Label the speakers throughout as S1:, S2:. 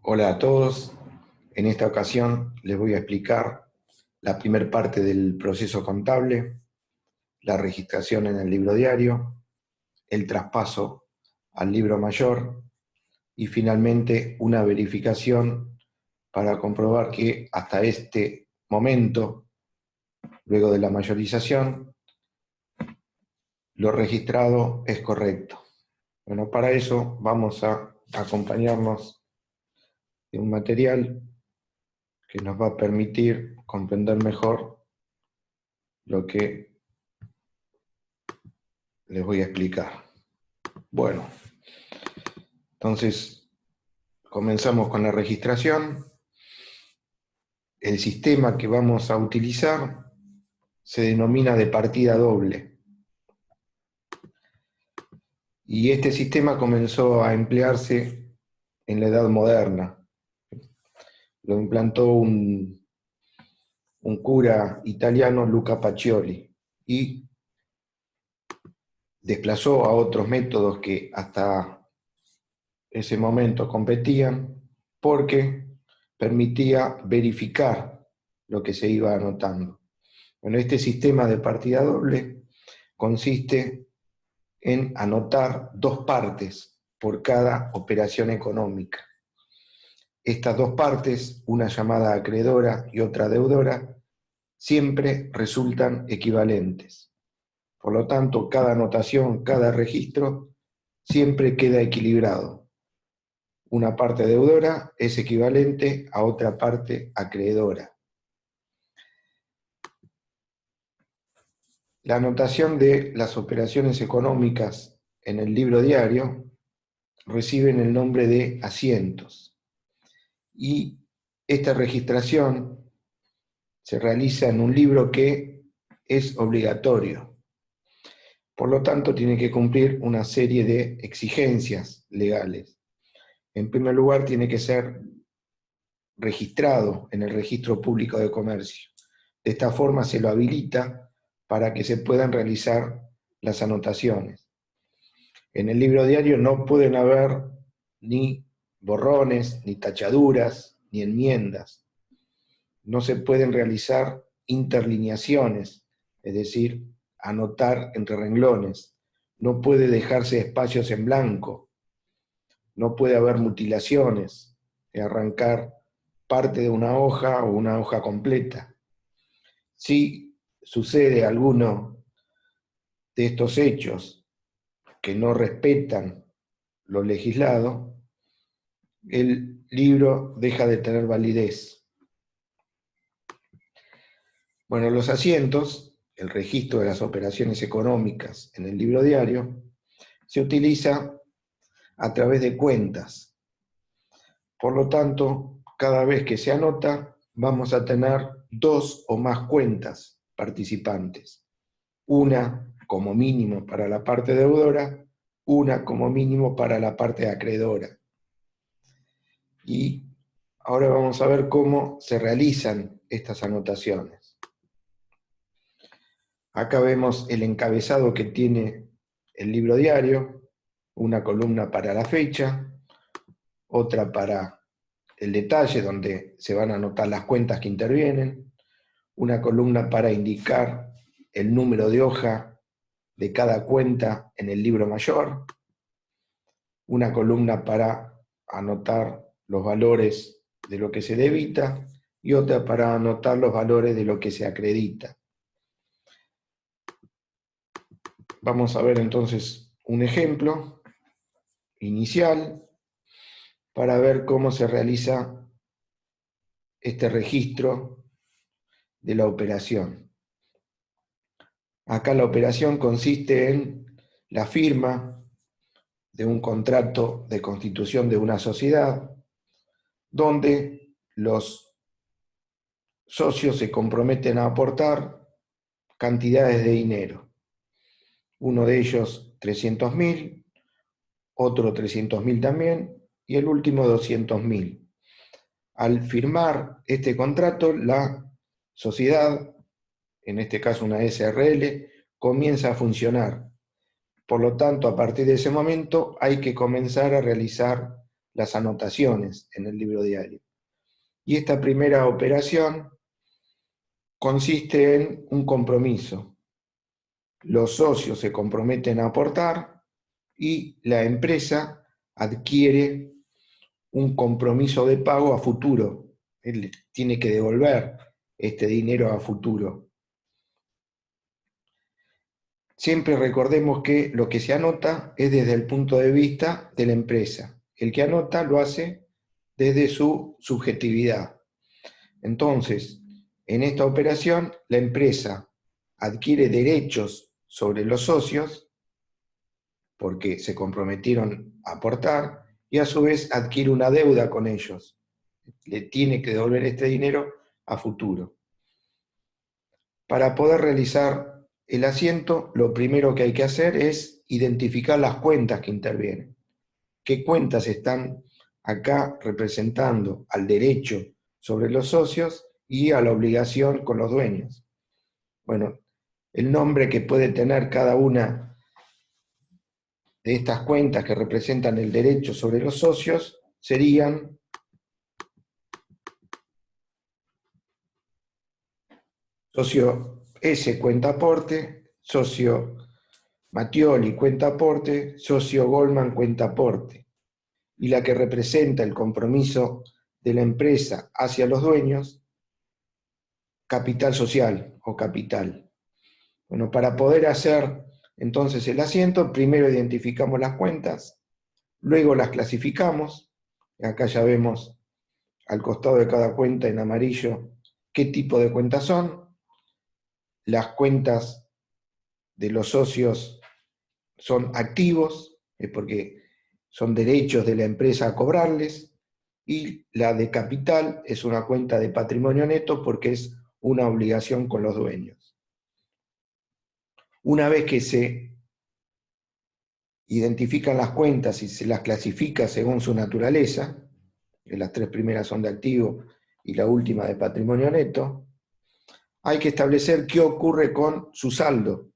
S1: Hola a todos. En esta ocasión les voy a explicar la primera parte del proceso contable, la registración en el libro diario, el traspaso al libro mayor y finalmente una verificación para comprobar que hasta este momento, luego de la mayorización, lo registrado es correcto. Bueno, para eso vamos a acompañarnos de un material que nos va a permitir comprender mejor lo que les voy a explicar. Bueno, entonces comenzamos con la registración. El sistema que vamos a utilizar se denomina de partida doble. Y este sistema comenzó a emplearse en la Edad Moderna. Lo implantó un cura italiano, Luca Pacioli, y desplazó a otros métodos que hasta ese momento competían porque permitía verificar lo que se iba anotando. Bueno, este sistema de partida doble consiste en anotar dos partes por cada operación económica. Estas dos partes, una llamada acreedora y otra deudora, siempre resultan equivalentes. Por lo tanto, cada anotación, cada registro, siempre queda equilibrado. Una parte deudora es equivalente a otra parte acreedora. La anotación de las operaciones económicas en el libro diario reciben el nombre de asientos. Y esta registración se realiza en un libro que es obligatorio. Por lo tanto, tiene que cumplir una serie de exigencias legales. En primer lugar, tiene que ser registrado en el Registro Público de Comercio. De esta forma se lo habilita para que se puedan realizar las anotaciones. En el libro diario no pueden haber ni borrones, ni tachaduras, ni enmiendas. No se pueden realizar interlineaciones, es decir, anotar entre renglones. No puede dejarse espacios en blanco. No puede haber mutilaciones, arrancar parte de una hoja o una hoja completa. Si sucede alguno de estos hechos que no respetan lo legislado, el libro deja de tener validez. Bueno, los asientos, el registro de las operaciones económicas en el libro diario, se utiliza a través de cuentas. Por lo tanto, cada vez que se anota, vamos a tener dos o más cuentas participantes. Una como mínimo para la parte deudora, una como mínimo para la parte acreedora. Y ahora vamos a ver cómo se realizan estas anotaciones. Acá vemos el encabezado que tiene el libro diario, una columna para la fecha, otra para el detalle donde se van a anotar las cuentas que intervienen, una columna para indicar el número de hoja de cada cuenta en el libro mayor, una columna para anotar los valores de lo que se debita y otra para anotar los valores de lo que se acredita. Vamos a ver entonces un ejemplo inicial para ver cómo se realiza este registro de la operación. Acá la operación consiste en la firma de un contrato de constitución de una sociedad donde los socios se comprometen a aportar cantidades de dinero. Uno de ellos 300.000, otro 300.000 también, y el último 200.000. Al firmar este contrato, la sociedad, en este caso una SRL, comienza a funcionar. Por lo tanto, a partir de ese momento hay que comenzar a realizar las anotaciones en el libro diario. Y esta primera operación consiste en un compromiso. Los socios se comprometen a aportar y la empresa adquiere un compromiso de pago a futuro. Él tiene que devolver este dinero a futuro. Siempre recordemos que lo que se anota es desde el punto de vista de la empresa. El que anota lo hace desde su subjetividad. Entonces, en esta operación, la empresa adquiere derechos sobre los socios porque se comprometieron a aportar y a su vez adquiere una deuda con ellos. Le tiene que devolver este dinero a futuro. Para poder realizar el asiento, lo primero que hay que hacer es identificar las cuentas que intervienen. ¿Qué cuentas están acá representando al derecho sobre los socios y a la obligación con los dueños? Bueno, el nombre que puede tener cada una de estas cuentas que representan el derecho sobre los socios serían socio S cuenta aporte, socio Mattioli cuenta aporte, socio Goldman cuenta aporte. Y la que representa el compromiso de la empresa hacia los dueños, capital social o capital. Bueno, para poder hacer entonces el asiento, primero identificamos las cuentas, luego las clasificamos. Acá ya vemos al costado de cada cuenta en amarillo qué tipo de cuentas son. Las cuentas de los socios son activos, es porque son derechos de la empresa a cobrarles, y la de capital es una cuenta de patrimonio neto porque es una obligación con los dueños. Una vez que se identifican las cuentas y se las clasifica según su naturaleza, que las tres primeras son de activo y la última de patrimonio neto, hay que establecer qué ocurre con su saldo.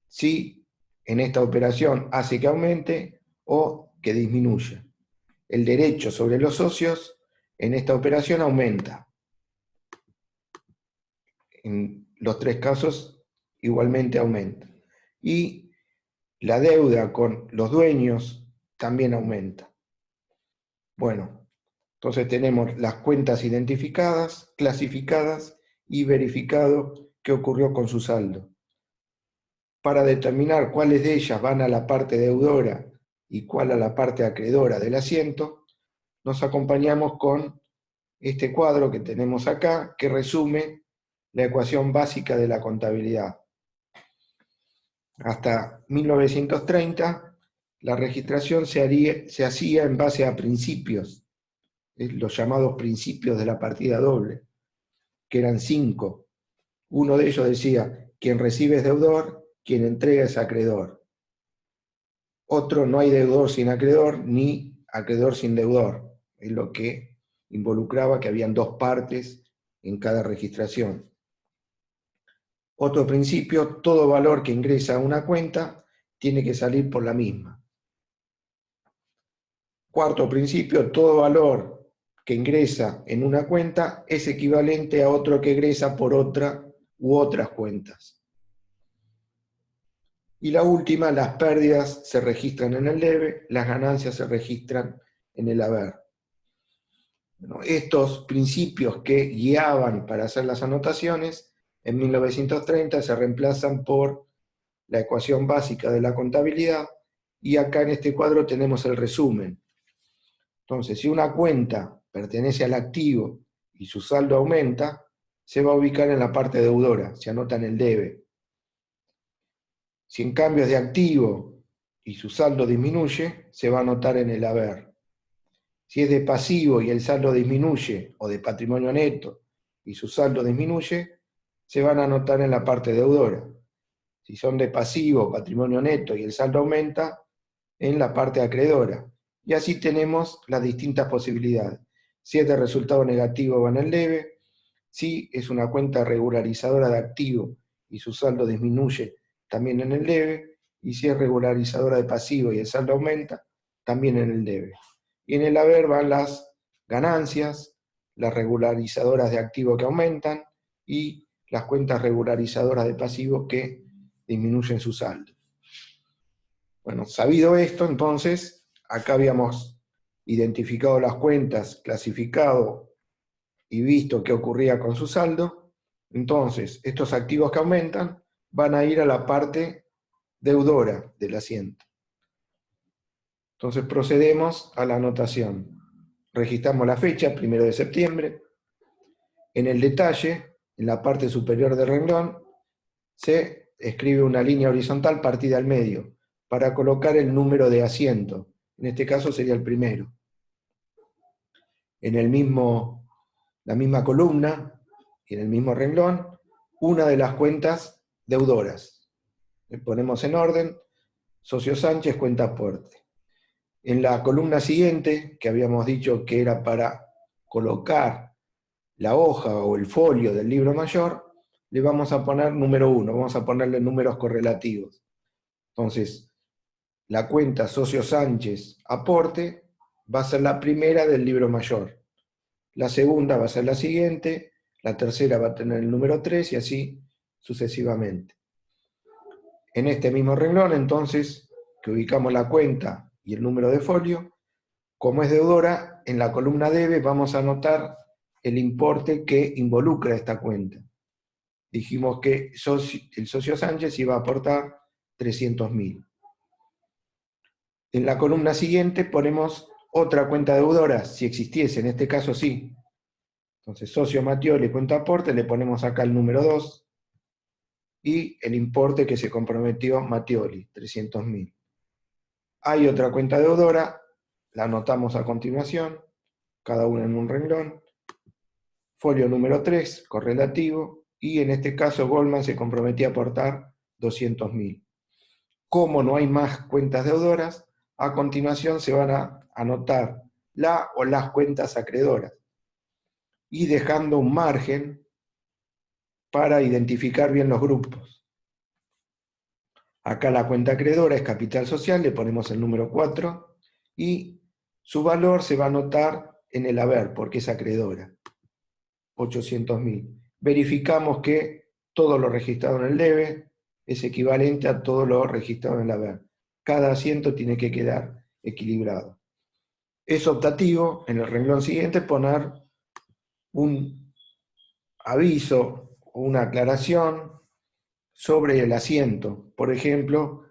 S1: Si en esta operación hace que aumente o que disminuya. El derecho sobre los socios en esta operación aumenta. En los tres casos igualmente aumenta. Y la deuda con los dueños también aumenta. Bueno, entonces tenemos las cuentas identificadas, clasificadas y verificado qué ocurrió con su saldo. Para determinar cuáles de ellas van a la parte deudora y cuál a la parte acreedora del asiento, nos acompañamos con este cuadro que tenemos acá, que resume la ecuación básica de la contabilidad. Hasta 1930, la registración se hacía en base a principios, los llamados principios de la partida doble, que eran 5. Uno de ellos decía, quien recibe es deudor, quien entrega es acreedor. Otro, no hay deudor sin acreedor, ni acreedor sin deudor. Es lo que involucraba que habían dos partes en cada registración. Otro principio, todo valor que ingresa a una cuenta tiene que salir por la misma. Cuarto principio, todo valor que ingresa en una cuenta es equivalente a otro que ingresa por otra u otras cuentas. Y la última, las pérdidas se registran en el debe, las ganancias se registran en el haber. Bueno, estos principios que guiaban para hacer las anotaciones, en 1930 se reemplazan por la ecuación básica de la contabilidad, y acá en este cuadro tenemos el resumen. Entonces, si una cuenta pertenece al activo y su saldo aumenta, se va a ubicar en la parte deudora, se anota en el debe. Si en cambio es de activo y su saldo disminuye, se va a anotar en el haber. Si es de pasivo y el saldo disminuye, o de patrimonio neto y su saldo disminuye, se van a anotar en la parte deudora. Si son de pasivo, patrimonio neto y el saldo aumenta, en la parte acreedora. Y así tenemos las distintas posibilidades. Si es de resultado negativo, va en el debe. Si es una cuenta regularizadora de activo y su saldo disminuye, también en el debe. Y si es regularizadora de pasivo y el saldo aumenta, también en el debe. y en el haber van las ganancias, las regularizadoras de activo que aumentan y las cuentas regularizadoras de pasivo que disminuyen su saldo. Bueno, sabido esto, entonces, acá habíamos identificado las cuentas, clasificado y visto qué ocurría con su saldo. Entonces, estos activos que aumentan van a ir a la parte deudora del asiento. Entonces procedemos a la anotación. Registramos la fecha, 1 de septiembre. En el detalle, en la parte superior del renglón, se escribe una línea horizontal partida al medio para colocar el número de asiento. En este caso sería el primero. En la misma columna y en el mismo renglón, una de las cuentas deudoras. Le ponemos en orden, Socio Sánchez, cuenta aporte. En la columna siguiente, que habíamos dicho que era para colocar la hoja o el folio del libro mayor, le vamos a poner número 1, vamos a ponerle números correlativos. Entonces, la cuenta Socio Sánchez aporte va a ser la primera del libro mayor. La segunda va a ser la siguiente, la tercera va a tener el número 3 y así sucesivamente. En este mismo renglón, entonces, que ubicamos la cuenta y el número de folio, como es deudora, en la columna debe vamos a anotar el importe que involucra esta cuenta. Dijimos que el socio Sánchez iba a aportar 300.000. En la columna siguiente ponemos otra cuenta deudora, si existiese, en este caso sí. Entonces, socio Mattioli, cuenta aporte, le ponemos acá el número 2 y el importe que se comprometió Mattioli, 300.000. Hay otra cuenta deudora, la anotamos a continuación, cada una en un renglón. Folio número 3, correlativo, y en este caso Goldman se comprometía a aportar 200.000. Como no hay más cuentas deudoras, a continuación se van a anotar la o las cuentas acreedoras, y dejando un margen para identificar bien los grupos. Acá la cuenta acreedora es capital social, le ponemos el número 4, y su valor se va a anotar en el haber, porque es acreedora. 800.000. Verificamos que todo lo registrado en el debe es equivalente a todo lo registrado en el haber. Cada asiento tiene que quedar equilibrado. Es optativo, en el renglón siguiente, poner un aviso o una aclaración sobre el asiento. Por ejemplo,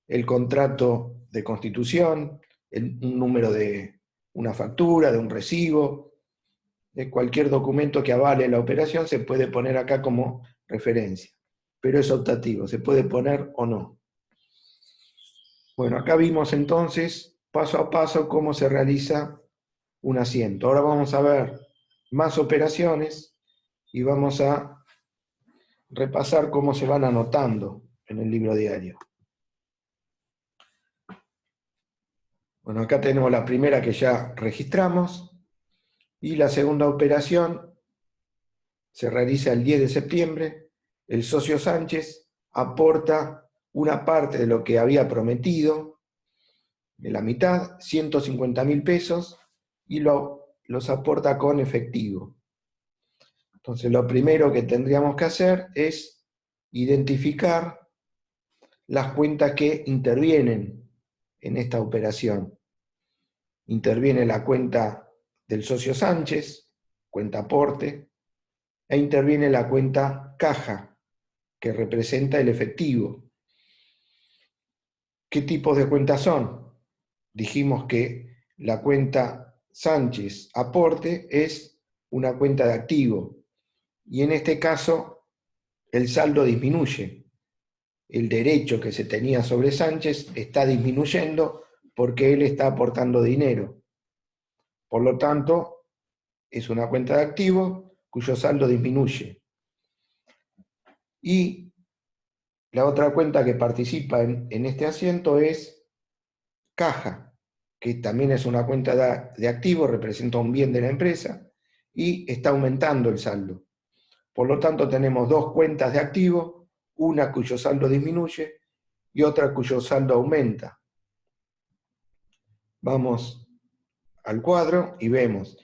S1: el contrato de constitución, un número de una factura, de un recibo, de cualquier documento que avale la operación se puede poner acá como referencia, pero es optativo, se puede poner o no. Bueno, acá vimos entonces paso a paso cómo se realiza un asiento. Ahora vamos a ver más operaciones y vamos a repasar cómo se van anotando en el libro diario. Bueno, acá tenemos la primera que ya registramos y la segunda operación se realiza el 10 de septiembre, el socio Sánchez aporta una parte de lo que había prometido, de la mitad, 150.000 pesos, y los aporta con efectivo. Entonces lo primero que tendríamos que hacer es identificar las cuentas que intervienen en esta operación. Interviene la cuenta del socio Sánchez, cuenta aporte, e interviene la cuenta caja, que representa el efectivo. ¿Qué tipos de cuentas son? Dijimos que la cuenta Sánchez aporte es una cuenta de activo, y en este caso el saldo disminuye. El derecho que se tenía sobre Sánchez está disminuyendo porque él está aportando dinero. Por lo tanto, es una cuenta de activo cuyo saldo disminuye. Y la otra cuenta que participa en este asiento es caja, que también es una cuenta de activo, representa un bien de la empresa y está aumentando el saldo. Por lo tanto, tenemos dos cuentas de activo, una cuyo saldo disminuye y otra cuyo saldo aumenta. Vamos al cuadro y vemos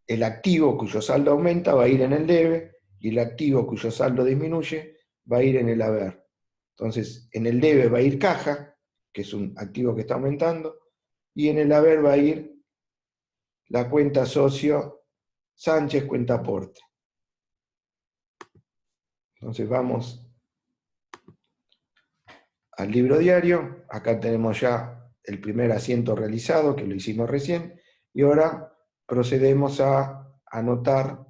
S1: el activo cuyo saldo aumenta va a ir en el debe y el activo cuyo saldo disminuye va a ir en el haber. Entonces, en el debe va a ir caja, que es un activo que está aumentando, y en el haber va a ir la cuenta socio Sánchez, cuenta aporte. Entonces vamos al libro diario, acá tenemos ya el primer asiento realizado, que lo hicimos recién, y ahora procedemos a anotar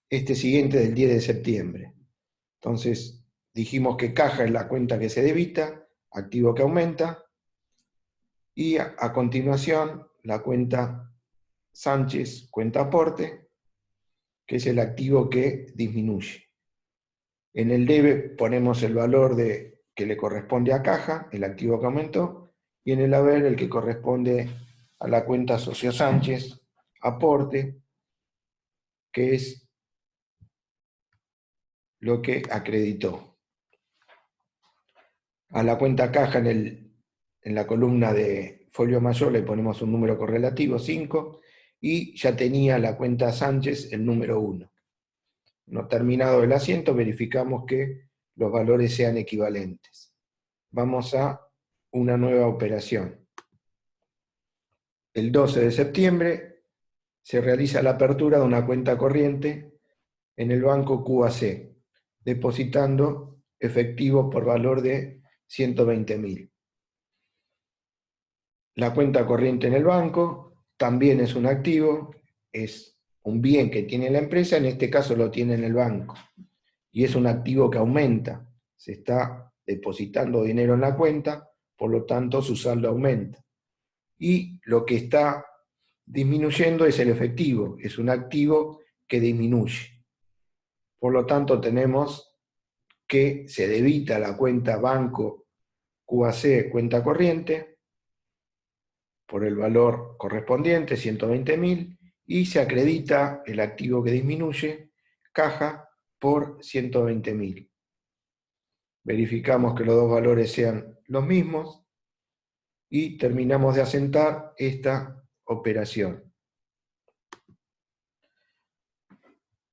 S1: este siguiente del 10 de septiembre. Entonces, dijimos que caja es la cuenta que se debita, activo que aumenta, y a continuación la cuenta Sánchez, cuenta aporte, que es el activo que disminuye. En el debe ponemos el valor que le corresponde a caja, el activo que aumentó, y en el haber el que corresponde a la cuenta socio Sánchez, aporte, que es lo que acreditó. A la cuenta caja en la columna de folio mayor le ponemos un número correlativo, 5, y ya tenía la cuenta Sánchez el número 1. No terminado el asiento, verificamos que los valores sean equivalentes. Vamos a una nueva operación. El 12 de septiembre se realiza la apertura de una cuenta corriente en el banco QAC, depositando efectivo por valor de 120.000. La cuenta corriente en el banco también es un activo, es un bien que tiene la empresa, en este caso lo tiene en el banco, y es un activo que aumenta, se está depositando dinero en la cuenta, por lo tanto su saldo aumenta. Y lo que está disminuyendo es el efectivo, es un activo que disminuye. Por lo tanto tenemos que se debita la cuenta banco QAC, cuenta corriente, por el valor correspondiente, 120.000, y se acredita el activo que disminuye, caja, por 120.000. Verificamos que los dos valores sean los mismos y terminamos de asentar esta operación.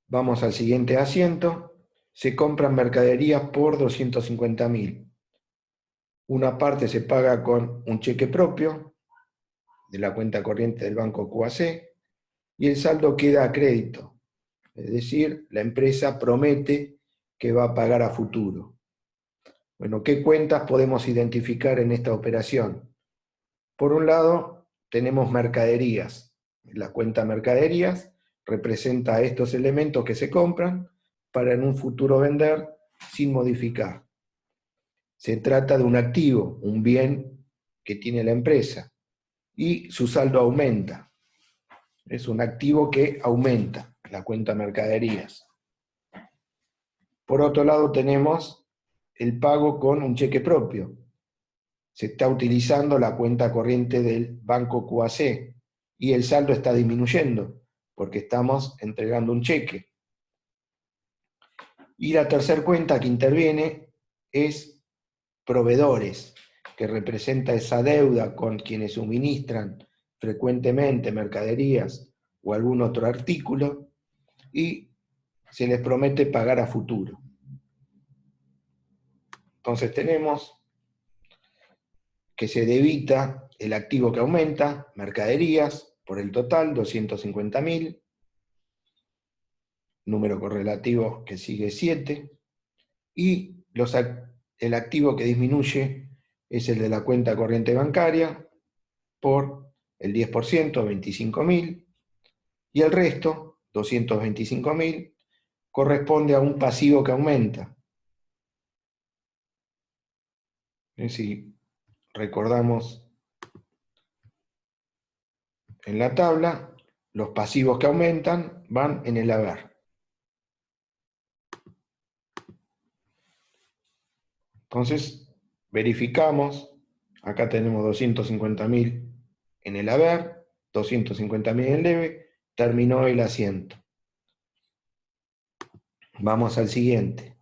S1: Vamos al siguiente asiento. Se compran mercaderías por 250.000. Una parte se paga con un cheque propio de la cuenta corriente del banco QAC y el saldo queda a crédito. Es decir, la empresa promete que va a pagar a futuro. Bueno, ¿qué cuentas podemos identificar en esta operación? Por un lado, tenemos mercaderías. La cuenta mercaderías representa estos elementos que se compran para en un futuro vender sin modificar. Se trata de un activo, un bien que tiene la empresa, y su saldo aumenta. Es un activo que aumenta, la cuenta mercaderías. Por otro lado tenemos el pago con un cheque propio. Se está utilizando la cuenta corriente del banco QAC y el saldo está disminuyendo porque estamos entregando un cheque. Y la tercera cuenta que interviene es proveedores, que representa esa deuda con quienes suministran frecuentemente mercaderías o algún otro artículo y se les promete pagar a futuro. Entonces tenemos que se debita el activo que aumenta, mercaderías, por el total, 250.000, número correlativo que sigue 7, y el activo que disminuye es el de la cuenta corriente bancaria, por el 10%, 25.000, y el resto, 225.000, corresponde a un pasivo que aumenta. Si recordamos en la tabla, los pasivos que aumentan van en el haber. Entonces, verificamos, acá tenemos 250.000 en el haber, 250.000 en el debe, terminó el asiento. Vamos al siguiente.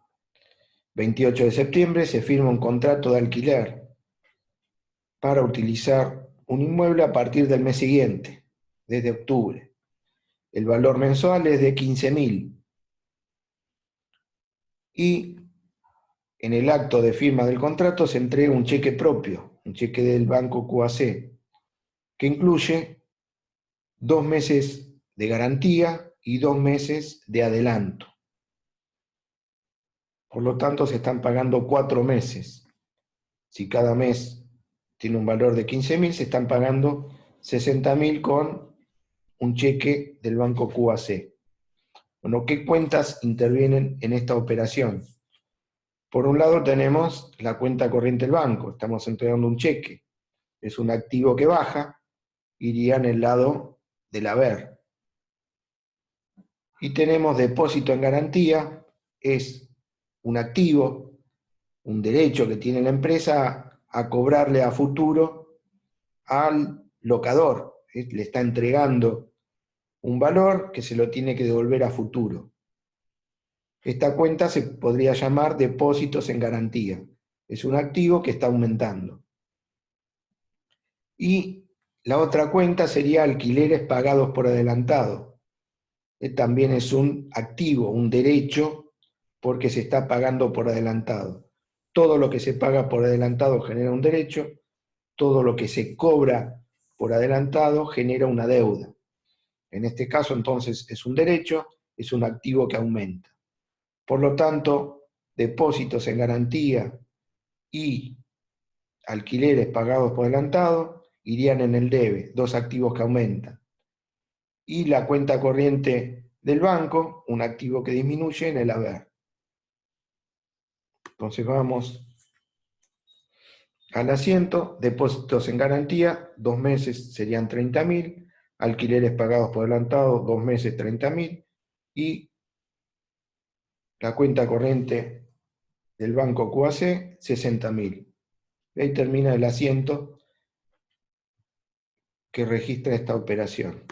S1: 28 de septiembre se firma un contrato de alquiler para utilizar un inmueble a partir del mes siguiente, desde octubre. El valor mensual es de 15.000. Y en el acto de firma del contrato se entrega un cheque propio, un cheque del banco QAC, que incluye 2 meses de garantía y 2 meses de adelanto. Por lo tanto, se están pagando 4 meses. Si cada mes tiene un valor de 15.000, se están pagando 60.000 con un cheque del banco QAC. Bueno, ¿qué cuentas intervienen en esta operación? Por un lado tenemos la cuenta corriente del banco, estamos entregando un cheque, es un activo que baja, iría en el lado del haber. Y tenemos depósito en garantía, es un activo, un derecho que tiene la empresa a cobrarle a futuro al locador, le está entregando un valor que se lo tiene que devolver a futuro. Esta cuenta se podría llamar depósitos en garantía. Es un activo que está aumentando. Y la otra cuenta sería alquileres pagados por adelantado. También es un activo, un derecho, porque se está pagando por adelantado. Todo lo que se paga por adelantado genera un derecho, todo lo que se cobra por adelantado genera una deuda. En este caso, entonces, es un derecho, es un activo que aumenta. Por lo tanto, depósitos en garantía y alquileres pagados por adelantado irían en el debe, dos activos que aumentan. Y la cuenta corriente del banco, un activo que disminuye, en el haber. Entonces vamos al asiento, depósitos en garantía, 2 meses serían 30.000, alquileres pagados por adelantado, 2 meses 30.000, y la cuenta corriente del banco QAC, 60.000. Ahí termina el asiento que registra esta operación.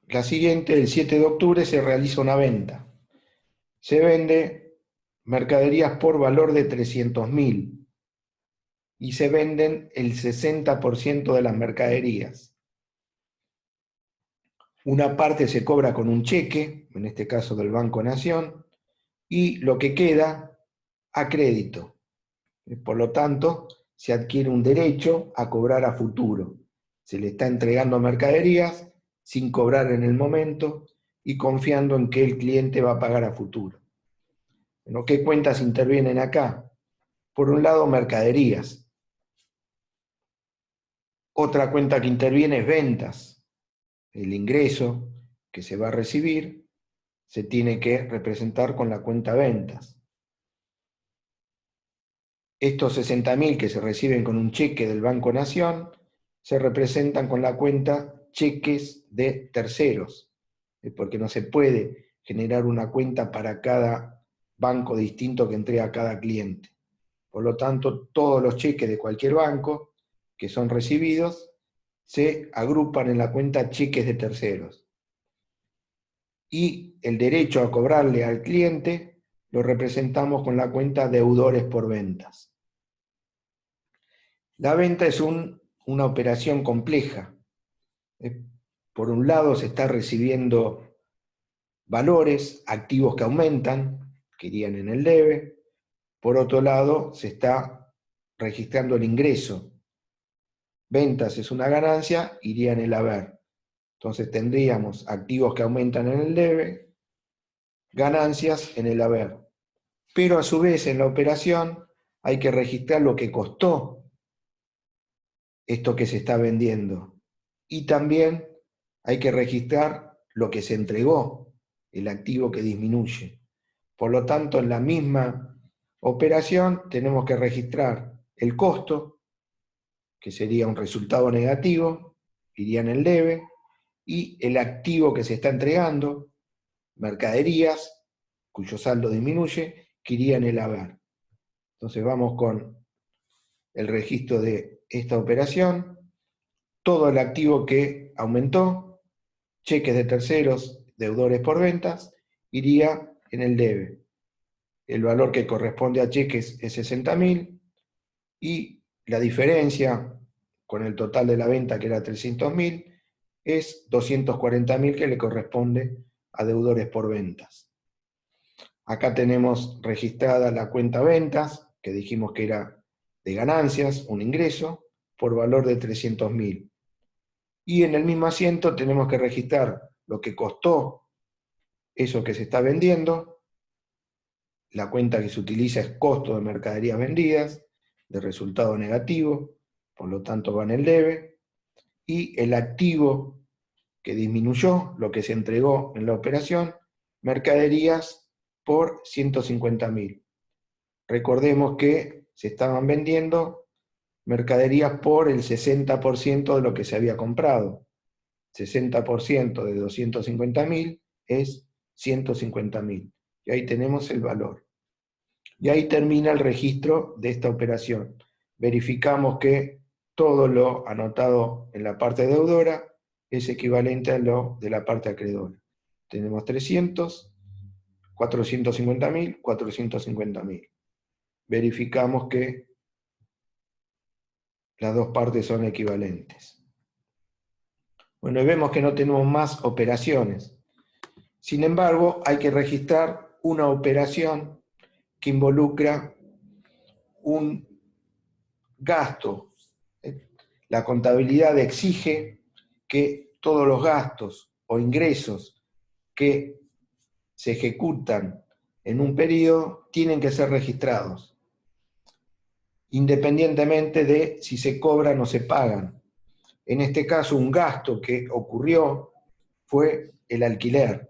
S1: La siguiente, el 7 de octubre, se realiza una venta. Se vende mercaderías por valor de 300.000 y se venden el 60% de las mercaderías. Una parte se cobra con un cheque, en este caso del Banco Nación, y lo que queda a crédito. Por lo tanto, se adquiere un derecho a cobrar a futuro. Se le está entregando mercaderías sin cobrar en el momento y confiando en que el cliente va a pagar a futuro. Bueno, ¿qué cuentas intervienen acá? Por un lado, mercaderías. Otra cuenta que interviene es ventas. El ingreso que se va a recibir se tiene que representar con la cuenta ventas. Estos 60.000 que se reciben con un cheque del Banco Nación se representan con la cuenta cheques de terceros, porque no se puede generar una cuenta para cada banco distinto que entrega a cada cliente. Por lo tanto, todos los cheques de cualquier banco que son recibidos se agrupan en la cuenta cheques de terceros. Y el derecho a cobrarle al cliente lo representamos con la cuenta deudores por ventas. La venta es una operación compleja. Por un lado se está recibiendo valores, activos que aumentan, que irían en el debe. Por otro lado se está registrando el ingreso. Ventas es una ganancia, iría en el haber. Entonces tendríamos activos que aumentan en el debe, ganancias en el haber. Pero a su vez en la operación hay que registrar lo que costó esto que se está vendiendo. Y también hay que registrar lo que se entregó, el activo que disminuye. Por lo tanto, en la misma operación tenemos que registrar el costo, que sería un resultado negativo, iría en el debe, y el activo que se está entregando, mercaderías, cuyo saldo disminuye, que iría en el haber. Entonces vamos con el registro de esta operación, todo el activo que aumentó, cheques de terceros, deudores por ventas, iría en el debe. El valor que corresponde a cheques es 60.000, y la diferencia con el total de la venta, que era 300.000, es 240.000 que le corresponde a deudores por ventas. Acá tenemos registrada la cuenta ventas, que dijimos que era de ganancias, un ingreso, por valor de 300.000. Y en el mismo asiento tenemos que registrar lo que costó eso que se está vendiendo. La cuenta que se utiliza es costo de mercaderías vendidas, de resultado negativo, por lo tanto va en el debe, y el activo que disminuyó, lo que se entregó en la operación, mercaderías por 150.000. Recordemos que se estaban vendiendo mercaderías por el 60% de lo que se había comprado. 60% de 250.000 es 150.000. Y ahí tenemos el valor. Y ahí termina el registro de esta operación. Verificamos que todo lo anotado en la parte deudora es equivalente a lo de la parte acreedora. Tenemos 300, 450.000, 450.000. Verificamos que las dos partes son equivalentes. Bueno, y vemos que no tenemos más operaciones. Sin embargo, hay que registrar una operación que involucra un gasto. La contabilidad exige que todos los gastos o ingresos que se ejecutan en un periodo tienen que ser registrados, independientemente de si se cobran o se pagan. En este caso, un gasto que ocurrió fue el alquiler.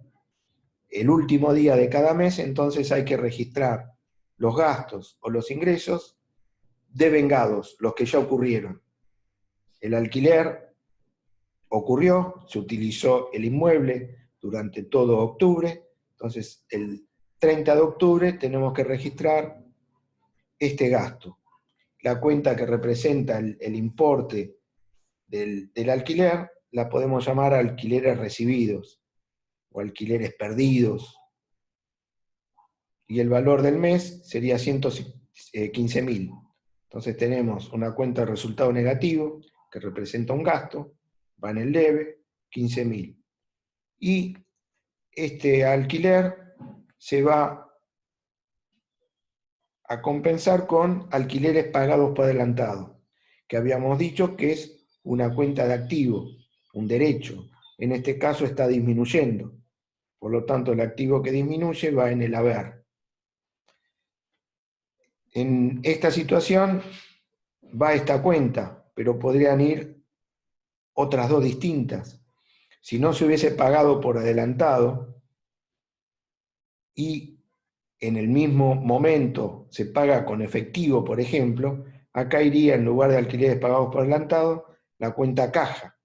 S1: El último día de cada mes, entonces hay que registrar los gastos o los ingresos devengados, los que ya ocurrieron. El alquiler ocurrió, se utilizó el inmueble durante todo octubre, entonces el 30 de octubre tenemos que registrar este gasto. La cuenta que representa el importe del alquiler la podemos llamar alquileres recibidos o alquileres perdidos. Y el valor del mes sería 115.000. Entonces tenemos una cuenta de resultado negativo que representa un gasto, va en el debe, 15.000. Y este alquiler se va a compensar con alquileres pagados por adelantado, que habíamos dicho que es una cuenta de activo, un derecho. En este caso está disminuyendo. Por lo tanto, el activo que disminuye va en el haber. En esta situación va esta cuenta, pero podrían ir otras dos distintas. Si no se hubiese pagado por adelantado y en el mismo momento se paga con efectivo, por ejemplo, acá iría, en lugar de alquileres pagados por adelantado, la cuenta caja.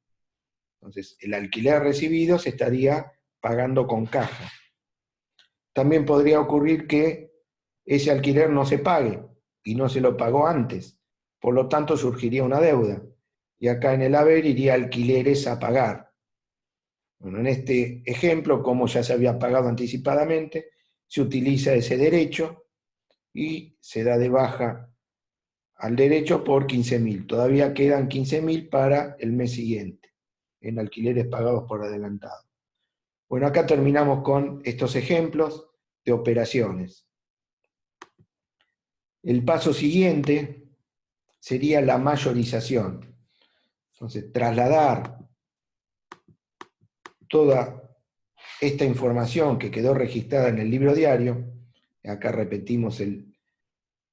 S1: Entonces, el alquiler recibido se estaría pagando con caja. También podría ocurrir que ese alquiler no se pague y no se lo pagó antes. Por lo tanto, surgiría una deuda. Y acá en el haber iría alquileres a pagar. Bueno, en este ejemplo, como ya se había pagado anticipadamente, se utiliza ese derecho y se da de baja al derecho por 15.000. Todavía quedan 15.000 para el mes siguiente, en alquileres pagados por adelantado. Bueno, acá terminamos con estos ejemplos de operaciones. El paso siguiente sería la mayorización. Entonces, trasladar toda esta información que quedó registrada en el libro diario, acá repetimos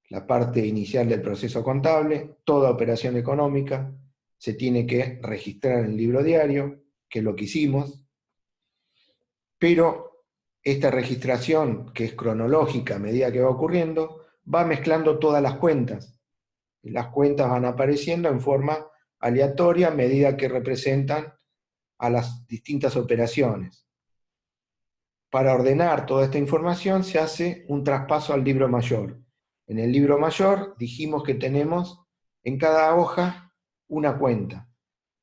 S1: la parte inicial del proceso contable, toda operación económica se tiene que registrar en el libro diario, que es lo que hicimos, pero esta registración, que es cronológica a medida que va ocurriendo, va mezclando todas las cuentas. Y las cuentas van apareciendo en forma aleatoria a medida que representan a las distintas operaciones. Para ordenar toda esta información se hace un traspaso al libro mayor. En el libro mayor dijimos que tenemos en cada hoja una cuenta.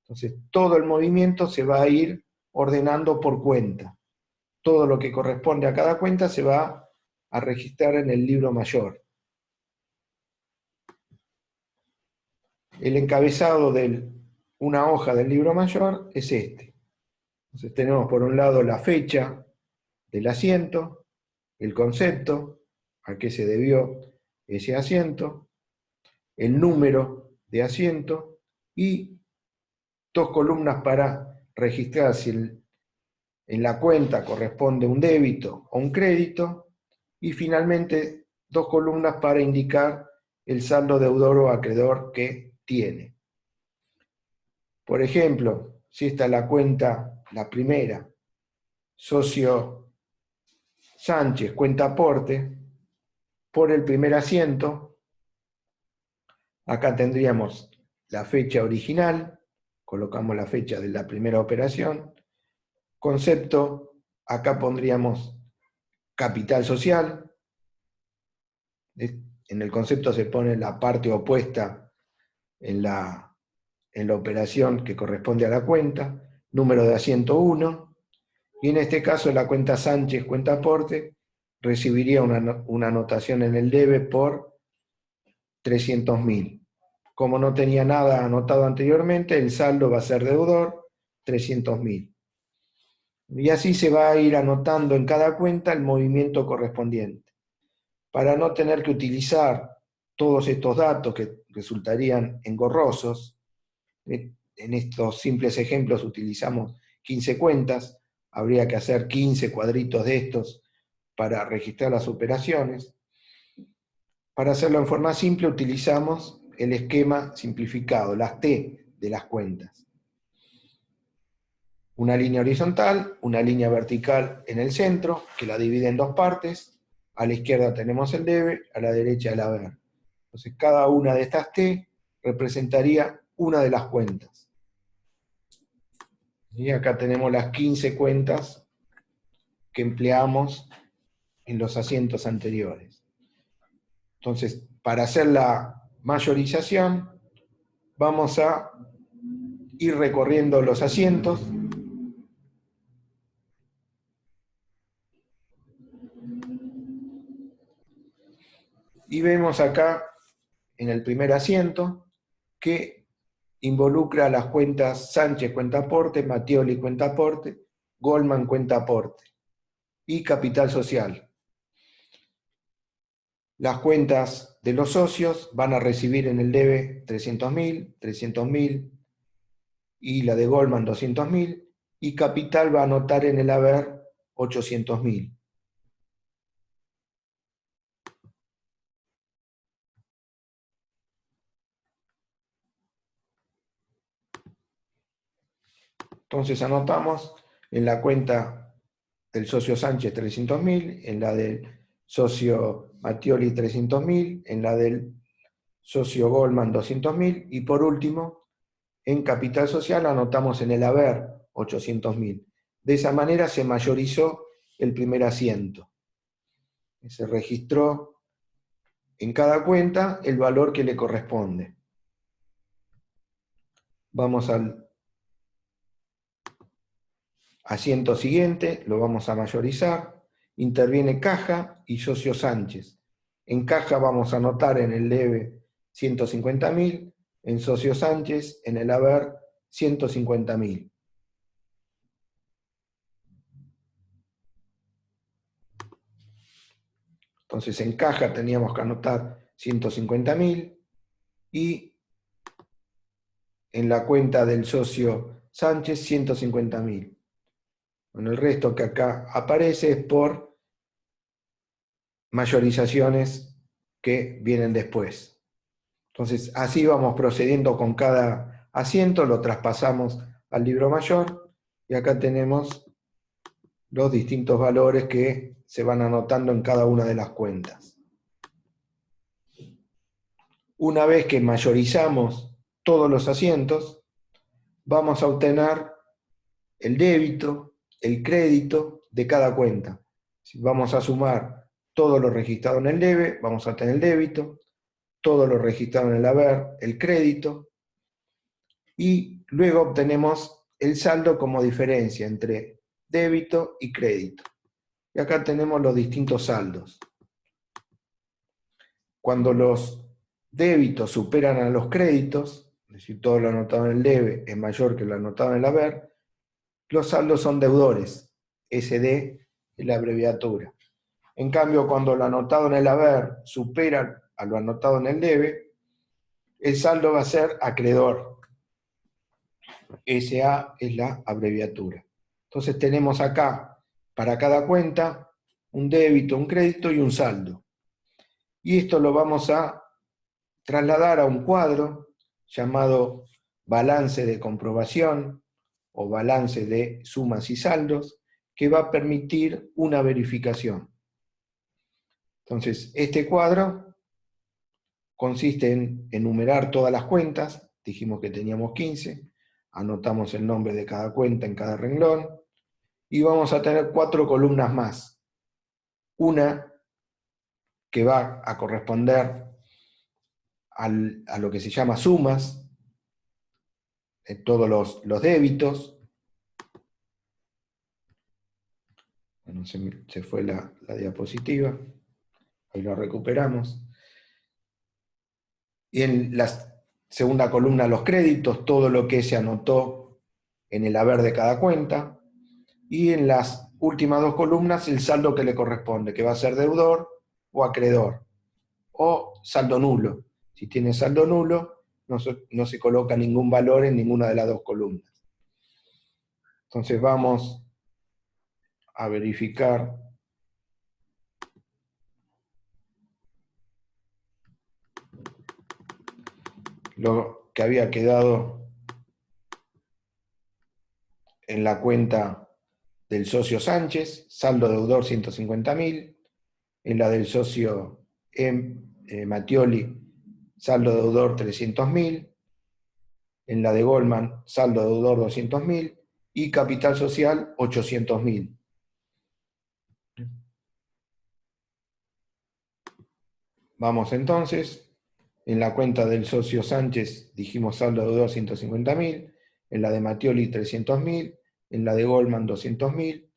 S1: Entonces todo el movimiento se va a ir ordenando por cuenta. Todo lo que corresponde a cada cuenta se va a registrar en el libro mayor. El encabezado de una hoja del libro mayor es este. Entonces tenemos por un lado la fecha del asiento, el concepto, a qué se debió ese asiento, el número de asiento y dos columnas para registrar si en la cuenta corresponde un débito o un crédito y finalmente dos columnas para indicar el saldo deudor o acreedor que tiene. Por ejemplo, si esta es la cuenta, la primera, socio Sánchez, cuenta aporte, por el primer asiento, acá tendríamos la fecha original, colocamos la fecha de la primera operación, concepto, acá pondríamos capital social, en el concepto se pone la parte opuesta en la operación que corresponde a la cuenta, número de asiento 1, y en este caso la cuenta Sánchez, cuenta aporte, recibiría una anotación en el debe por 300.000. Como no tenía nada anotado anteriormente, el saldo va a ser deudor, 300.000. Y así se va a ir anotando en cada cuenta el movimiento correspondiente. Para no tener que utilizar todos estos datos que resultarían engorrosos, en estos simples ejemplos utilizamos 15 cuentas, habría que hacer 15 cuadritos de estos para registrar las operaciones. Para hacerlo en forma simple utilizamos el esquema simplificado, las T de las cuentas. Una línea horizontal, una línea vertical en el centro, que la divide en dos partes. A la izquierda tenemos el debe, a la derecha el haber. Entonces cada una de estas T representaría una de las cuentas. Y acá tenemos las 15 cuentas que empleamos en los asientos anteriores. Entonces, para hacer la mayorización, vamos a ir recorriendo los asientos. Y vemos acá, en el primer asiento, que involucra las cuentas Sánchez cuenta aporte, Mattioli cuenta aporte, Goldman cuenta aporte y capital social. Las cuentas de los socios van a recibir en el debe 300.000 y la de Goldman 200.000 y capital va a anotar en el haber 800.000. Entonces anotamos en la cuenta del socio Sánchez 300.000, en la del socio Mattioli 300.000, en la del socio Goldman 200.000 y por último, en capital social anotamos en el haber 800.000. De esa manera se mayorizó el primer asiento. Se registró en cada cuenta el valor que le corresponde. Vamos al asiento siguiente, lo vamos a mayorizar. Interviene caja y socio Sánchez. En caja vamos a anotar en el debe 150.000, en socio Sánchez, en el haber 150.000. Entonces en caja teníamos que anotar 150.000 y en la cuenta del socio Sánchez 150.000. Bueno, el resto que acá aparece es por mayorizaciones que vienen después. Entonces así vamos procediendo con cada asiento, lo traspasamos al libro mayor y acá tenemos los distintos valores que se van anotando en cada una de las cuentas. Una vez que mayorizamos todos los asientos, vamos a obtener el débito, el crédito de cada cuenta. Si vamos a sumar todo lo registrado en el debe, vamos a tener el débito, todo lo registrado en el haber, el crédito, y luego obtenemos el saldo como diferencia entre débito y crédito. Y acá tenemos los distintos saldos. Cuando los débitos superan a los créditos, es decir, todo lo anotado en el debe es mayor que lo anotado en el haber, los saldos son deudores. SD es la abreviatura. En cambio, cuando lo anotado en el haber supera a lo anotado en el debe, el saldo va a ser acreedor. SA es la abreviatura. Entonces tenemos acá, para cada cuenta, un débito, un crédito y un saldo. Y esto lo vamos a trasladar a un cuadro llamado balance de comprobación o balance de sumas y saldos, que va a permitir una verificación. Entonces, este cuadro consiste en enumerar todas las cuentas, dijimos que teníamos 15, anotamos el nombre de cada cuenta en cada renglón, y vamos a tener 4 columnas más. Una que va a corresponder a lo que se llama sumas, todos los débitos. Bueno, se fue la diapositiva, ahí lo recuperamos. Y en la segunda columna los créditos, todo lo que se anotó en el haber de cada cuenta. Y en las últimas 2 columnas el saldo que le corresponde, que va a ser deudor o acreedor, o saldo nulo. Si tiene saldo nulo, no se coloca ningún valor en ninguna de las 2 columnas. Entonces vamos a verificar lo que había quedado en la cuenta del socio Sánchez, saldo deudor 150.000, en la del socio Mattioli, saldo deudor 300.000, en la de Goldman, saldo deudor 200.000, y capital social 800.000. Vamos entonces, en la cuenta del socio Sánchez dijimos saldo deudor 150.000, en la de Mattioli 300.000, en la de Goldman 200.000,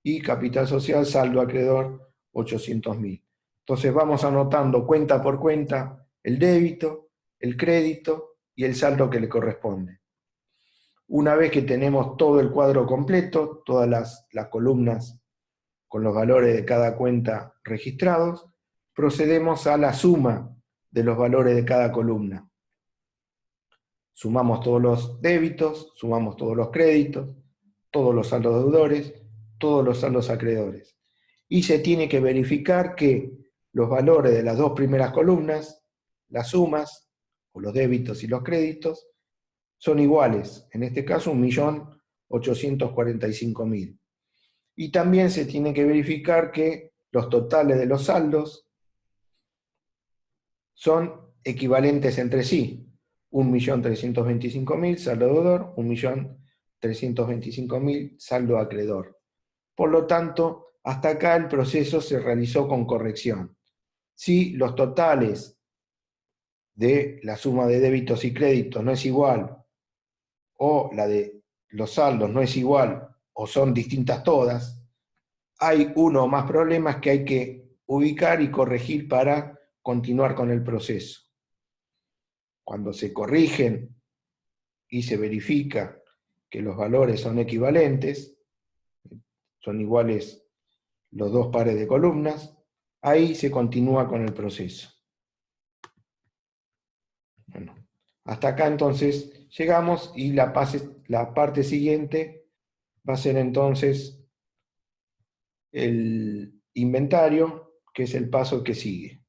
S1: y capital social saldo acreedor 800.000. Entonces vamos anotando cuenta por cuenta el débito, el crédito y el saldo que le corresponde. Una vez que tenemos todo el cuadro completo, todas las columnas con los valores de cada cuenta registrados, procedemos a la suma de los valores de cada columna. Sumamos todos los débitos, sumamos todos los créditos, todos los saldos deudores, todos los saldos acreedores. Y se tiene que verificar que los valores de las 2 primeras columnas, las sumas, o los débitos y los créditos, son iguales. En este caso, 1.845.000. Y también se tiene que verificar que los totales de los saldos son equivalentes entre sí. 1.325.000 saldo deudor, 1.325.000 saldo acreedor. Por lo tanto, hasta acá el proceso se realizó con corrección. Si los totales de la suma de débitos y créditos no es igual, o la de los saldos no es igual, o son distintas todas, hay uno o más problemas que hay que ubicar y corregir para continuar con el proceso. Cuando se corrigen y se verifica que los valores son equivalentes, son iguales los 2 pares de columnas, ahí se continúa con el proceso. Bueno, hasta acá entonces llegamos y la parte siguiente va a ser entonces el inventario, que es el paso que sigue.